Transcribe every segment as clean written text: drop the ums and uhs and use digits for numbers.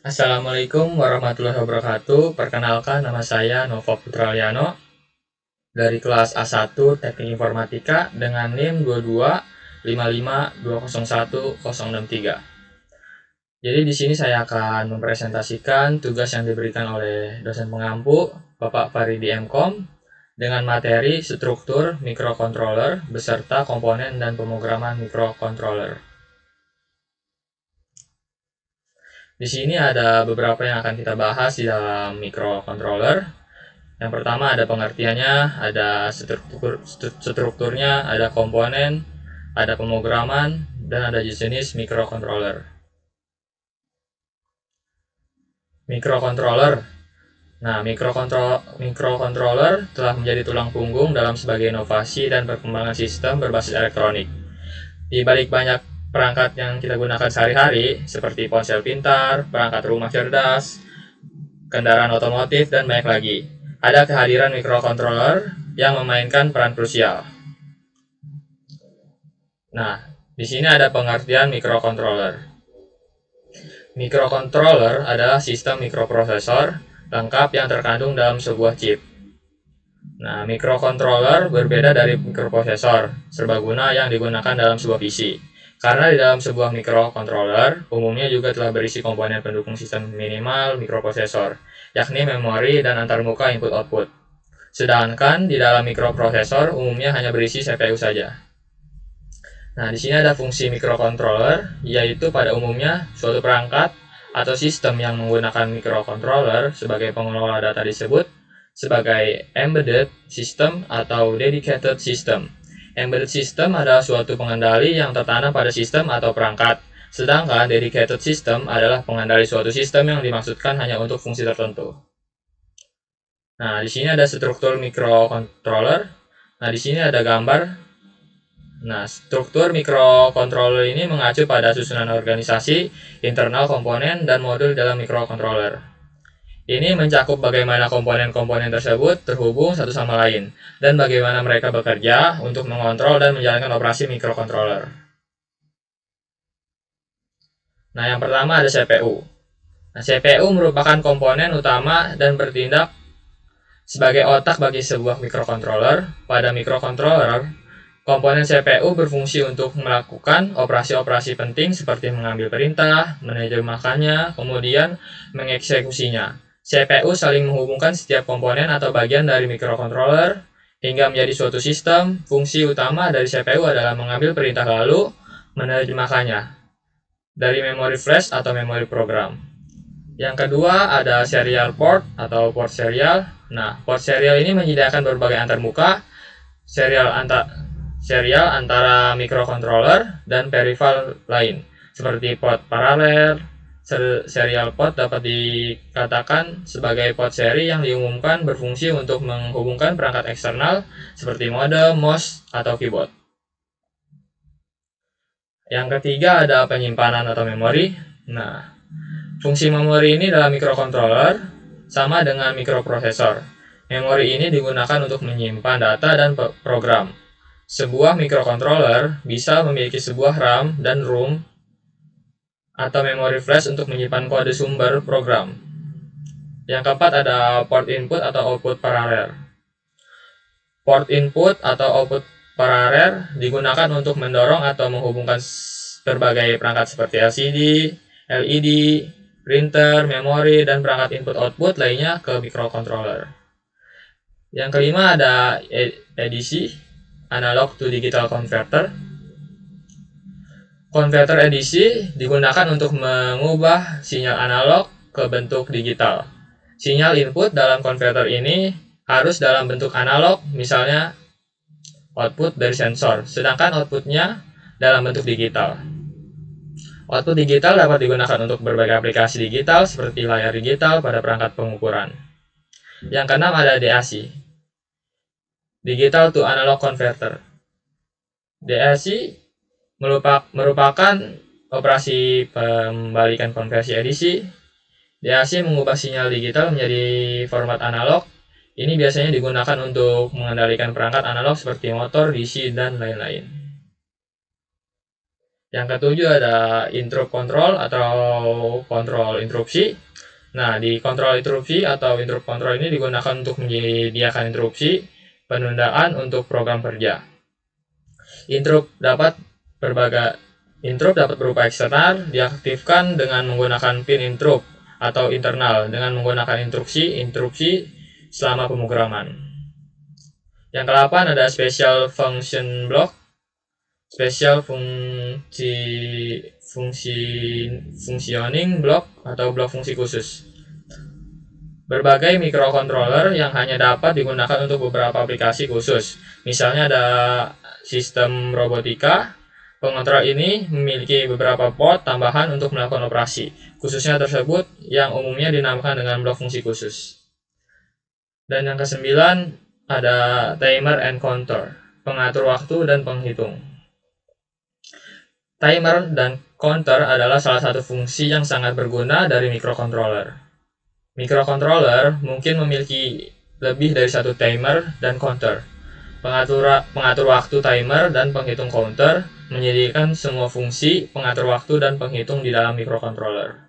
Assalamualaikum warahmatullahi wabarakatuh. Perkenalkan, nama saya Nova Putraliano dari kelas A1 Teknik Informatika dengan NIM 2255201063. Jadi di sini saya akan mempresentasikan tugas yang diberikan oleh dosen pengampu Bapak Faridi Mkom dengan materi struktur microcontroller beserta komponen dan pemrograman microcontroller. Di sini ada beberapa yang akan kita bahas di dalam microcontroller. Yang pertama ada pengertiannya, ada strukturnya, ada komponen, ada pemrograman, dan ada jenis microcontroller. Microcontroller. Nah, microcontroller telah menjadi tulang punggung dalam sebagai inovasi dan perkembangan sistem berbasis elektronik. Di balik banyak perangkat yang kita gunakan sehari-hari, seperti ponsel pintar, perangkat rumah cerdas, kendaraan otomotif, dan banyak lagi, ada kehadiran microcontroller yang memainkan peran krusial. Nah, di sini ada pengertian microcontroller. Microcontroller adalah sistem mikroprosesor lengkap yang terkandung dalam sebuah chip. Nah, microcontroller berbeda dari mikroprosesor serbaguna yang digunakan dalam sebuah PC. Karena di dalam sebuah microcontroller, umumnya juga telah berisi komponen pendukung sistem minimal mikroprosesor, yakni memori dan antarmuka input-output. Sedangkan di dalam mikroprosesor umumnya hanya berisi CPU saja. Nah, di sini ada fungsi microcontroller, yaitu pada umumnya suatu perangkat atau sistem yang menggunakan microcontroller sebagai pengelola data disebut sebagai embedded system atau dedicated system. Embedded system adalah suatu pengendali yang tertanam pada sistem atau perangkat, sedangkan dedicated system adalah pengendali suatu sistem yang dimaksudkan hanya untuk fungsi tertentu. Nah, di sini ada struktur microcontroller. Nah, di sini ada gambar. Nah, struktur microcontroller ini mengacu pada susunan organisasi, internal komponen, dan modul dalam microcontroller. Ini mencakup bagaimana komponen-komponen tersebut terhubung satu sama lain, dan bagaimana mereka bekerja untuk mengontrol dan menjalankan operasi microcontroller. Nah, yang pertama ada CPU. Nah, CPU merupakan komponen utama dan bertindak sebagai otak bagi sebuah microcontroller. Pada microcontroller, komponen CPU berfungsi untuk melakukan operasi-operasi penting seperti mengambil perintah, menerjemahkannya, kemudian mengeksekusinya. CPU saling menghubungkan setiap komponen atau bagian dari microcontroller hingga menjadi suatu sistem. Fungsi utama dari CPU adalah mengambil perintah lalu menerjemahkannya dari memori flash atau memori program. Yang kedua ada serial port atau port serial. Nah, port serial ini menyediakan berbagai antarmuka serial antara microcontroller dan peripheral lain, seperti port paralel. Serial port dapat dikatakan sebagai port seri yang diumumkan berfungsi untuk menghubungkan perangkat eksternal seperti modem, mouse, atau keyboard. Yang ketiga ada penyimpanan atau memori. Nah, fungsi memori ini dalam microcontroller sama dengan mikroprosesor. Memori ini digunakan untuk menyimpan data dan program. Sebuah microcontroller bisa memiliki sebuah RAM dan ROM atau memori flash untuk menyimpan kode sumber program. Yang keempat ada port input atau output paralel. Port input atau output paralel digunakan untuk mendorong atau menghubungkan berbagai perangkat seperti LCD, LED, printer, memori, dan perangkat input-output lainnya ke microcontroller. Yang kelima ada ADC, Analog to Digital Converter. Konverter ADC digunakan untuk mengubah sinyal analog ke bentuk digital. Sinyal input dalam konverter ini harus dalam bentuk analog, misalnya output dari sensor, sedangkan outputnya dalam bentuk digital. Output digital dapat digunakan untuk berbagai aplikasi digital seperti layar digital pada perangkat pengukuran. Yang keenam ada DAC, Digital to Analog Converter. DAC merupakan operasi pembalikan konversi ADC. DAC mengubah sinyal digital menjadi format analog. Ini biasanya digunakan untuk mengendalikan perangkat analog seperti motor, DC, dan lain-lain. Yang ketujuh ada interrupt control atau kontrol interupsi. Nah, di kontrol interupsi atau interrupt control ini digunakan untuk menyediakan interupsi penundaan untuk program kerja. Interrupt dapat berupa eksternal, diaktifkan dengan menggunakan pin interrupt atau internal dengan menggunakan interupsi selama pemrograman. Yang ke-8 ada special function block, special functioning block atau blok fungsi khusus. Berbagai microcontroller yang hanya dapat digunakan untuk beberapa aplikasi khusus. Misalnya ada sistem robotika. Pengontrol ini memiliki beberapa port tambahan untuk melakukan operasi, khususnya tersebut yang umumnya dinamakan dengan blok fungsi khusus. Dan yang ke-9 ada timer and counter, pengatur waktu dan penghitung. Timer dan counter adalah salah satu fungsi yang sangat berguna dari microcontroller. Microcontroller mungkin memiliki lebih dari satu timer dan counter. Pengatur waktu timer dan penghitung counter menyediakan semua fungsi pengatur waktu dan penghitung di dalam microcontroller.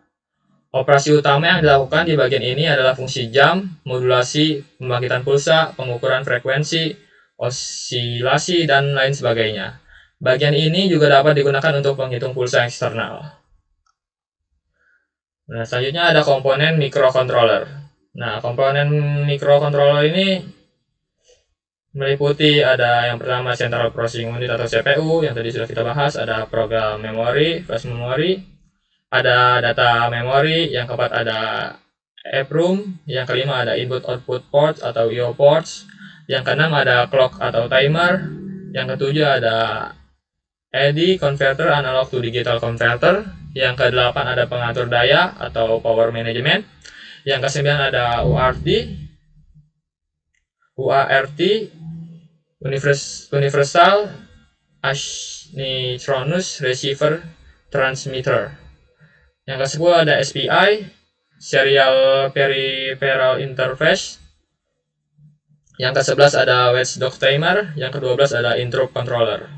Operasi utama yang dilakukan di bagian ini adalah fungsi jam, modulasi, pembangkitan pulsa, pengukuran frekuensi, osilasi, dan lain sebagainya. Bagian ini juga dapat digunakan untuk penghitung pulsa eksternal. Nah, selanjutnya ada komponen microcontroller. Nah, komponen microcontroller ini meliputi ada yang pertama Central Processing Unit atau CPU yang tadi sudah kita bahas, ada program memory, flash memory, ada data memory, yang keempat ada EEPROM, yang kelima ada input output ports atau IO ports, yang keenam ada clock atau timer, yang ketujuh ada AD converter analog to digital converter, yang kedelapan ada pengatur daya atau power management, yang kesembilan ada UART, Universal Asynchronous Receiver Transmitter. Yang ke-10 ada SPI, Serial Peripheral Interface. Yang ke-11 ada Watchdog Timer. Yang ke-12 ada Interrupt Controller.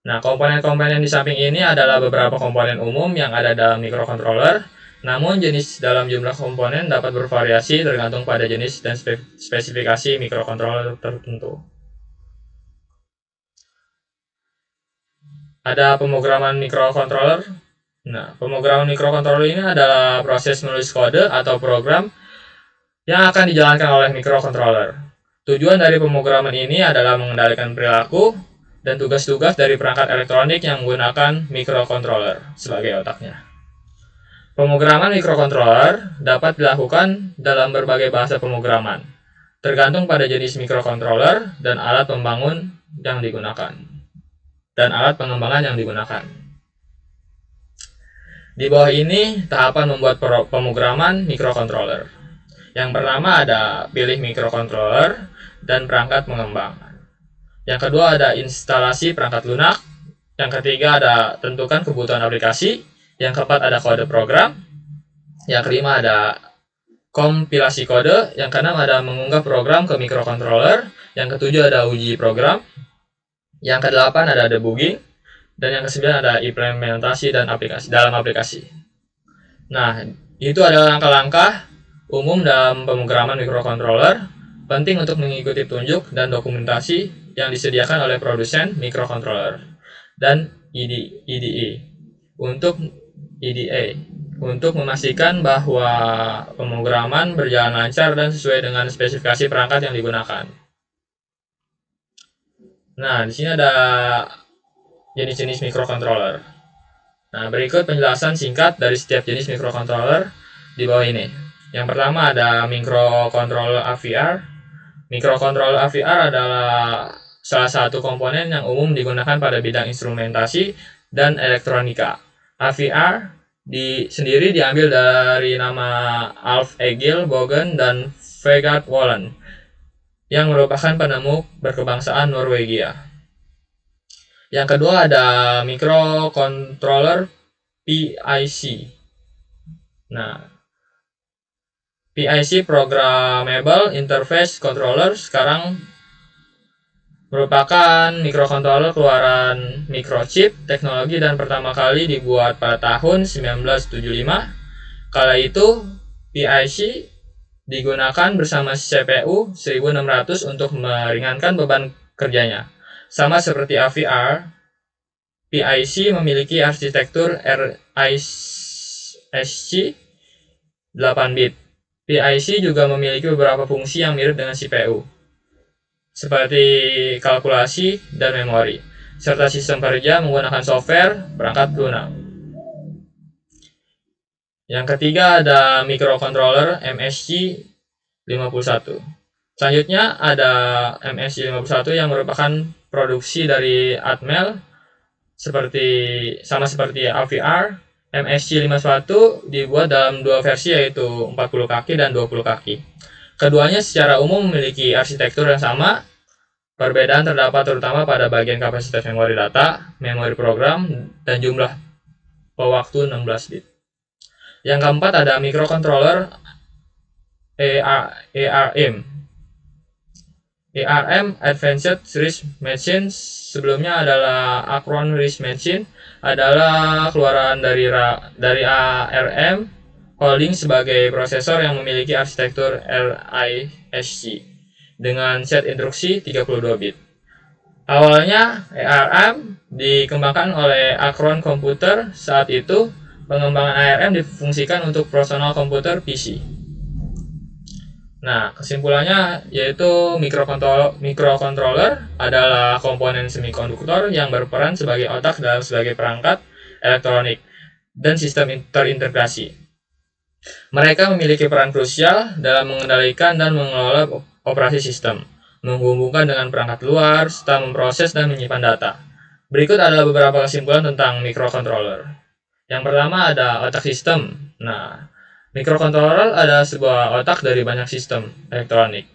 Nah, komponen-komponen di samping ini adalah beberapa komponen umum yang ada dalam microcontroller. Namun, jenis dalam jumlah komponen dapat bervariasi tergantung pada jenis dan spesifikasi microcontroller tertentu. Ada pemrograman microcontroller. Nah, pemrograman microcontroller ini adalah proses menulis kode atau program yang akan dijalankan oleh microcontroller. Tujuan dari pemrograman ini adalah mengendalikan perilaku dan tugas-tugas dari perangkat elektronik yang menggunakan microcontroller sebagai otaknya. Pemrograman microcontroller dapat dilakukan dalam berbagai bahasa pemrograman, tergantung pada jenis microcontroller dan alat pembangun yang digunakan, dan alat pengembangan yang digunakan. Di bawah ini tahapan membuat pemrograman microcontroller. Yang pertama ada pilih microcontroller dan perangkat pengembang. Yang kedua ada instalasi perangkat lunak. Yang ketiga ada tentukan kebutuhan aplikasi. Yang keempat ada kode program. Yang kelima ada kompilasi kode. Yang keenam ada mengunggah program ke microcontroller. Yang ketujuh ada uji program. Yang kedelapan ada debugging. Dan yang kesembilan ada implementasi dan dalam aplikasi. Nah, itu adalah langkah-langkah umum dalam pemrograman microcontroller. Penting untuk mengikuti petunjuk dan dokumentasi yang disediakan oleh produsen microcontroller dan IDE untuk memastikan bahwa pemrograman berjalan lancar dan sesuai dengan spesifikasi perangkat yang digunakan. Nah, di sini ada jenis-jenis microcontroller. Nah, berikut penjelasan singkat dari setiap jenis microcontroller di bawah ini. Yang pertama ada microcontroller AVR. Microcontroller AVR adalah salah satu komponen yang umum digunakan pada bidang instrumentasi dan elektronika. AVR sendiri diambil dari nama Alf Egil Bogen dan Vegard Wollan yang merupakan penemu berkebangsaan Norwegia. Yang kedua ada microcontroller PIC. Nah, PIC Programmable Interface Controller sekarang merupakan mikrokontroler keluaran microchip teknologi dan pertama kali dibuat pada tahun 1975. Kala itu PIC digunakan bersama CPU 1600 untuk meringankan beban kerjanya. Sama seperti AVR, PIC memiliki arsitektur RISC 8 bit. PIC juga memiliki beberapa fungsi yang mirip dengan CPU, seperti kalkulasi dan memori, serta sistem kerja menggunakan software perangkat lunak. Yang ketiga ada microcontroller MSC 51. Selanjutnya ada MSC 51 yang merupakan produksi dari Atmel, sama seperti AVR. MSC 51 dibuat dalam dua versi, yaitu 40 kaki dan 20 kaki. Keduanya secara umum memiliki arsitektur yang sama. Perbedaan terdapat terutama pada bagian kapasitas memori data, memori program, dan jumlah pewaktu 16 bit. Yang keempat ada microcontroller ARM. ARM Advanced RISC Machine, sebelumnya adalah Acron RISC Machine, adalah keluaran dari ARM Holding sebagai prosesor yang memiliki arsitektur RISC dengan set instruksi 32 bit. Awalnya ARM dikembangkan oleh Acron Computer. Saat itu pengembangan ARM difungsikan untuk personal komputer PC. Nah, kesimpulannya yaitu microcontroller adalah komponen semikonduktor yang berperan sebagai otak dalam sebagai perangkat elektronik dan sistem terintegrasi. Mereka memiliki peran krusial dalam mengendalikan dan mengelola operasi sistem, menghubungkan dengan perangkat luar, serta memproses dan menyimpan data. Berikut adalah beberapa kesimpulan tentang microcontroller. Yang pertama ada otak sistem. Nah, microcontroller adalah sebuah otak dari banyak sistem elektronik.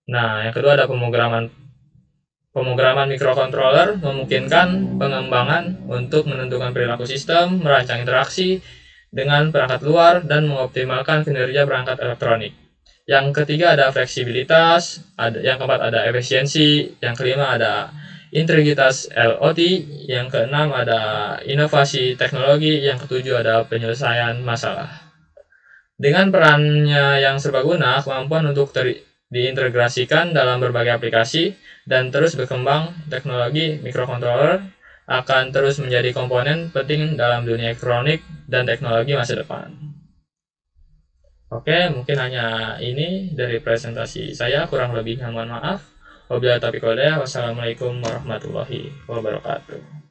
Nah, yang kedua ada pemrograman. Pemrograman microcontroller memungkinkan pengembangan untuk menentukan perilaku sistem, merancang interaksi dengan perangkat luar, dan mengoptimalkan kinerja perangkat elektronik. Yang ketiga ada fleksibilitas, yang keempat ada efisiensi, yang kelima ada integritas LOT, yang keenam ada inovasi teknologi, yang ketujuh ada penyelesaian masalah. Dengan perannya yang serbaguna, kemampuan untuk diintegrasikan dalam berbagai aplikasi dan terus berkembang, teknologi microcontroller akan terus menjadi komponen penting dalam dunia elektronik dan teknologi masa depan. Oke, mungkin hanya ini dari presentasi saya, kurang lebihnya mohon maaf. Wabillahi taufiq wal hidayah. Wassalamualaikum warahmatullahi wabarakatuh.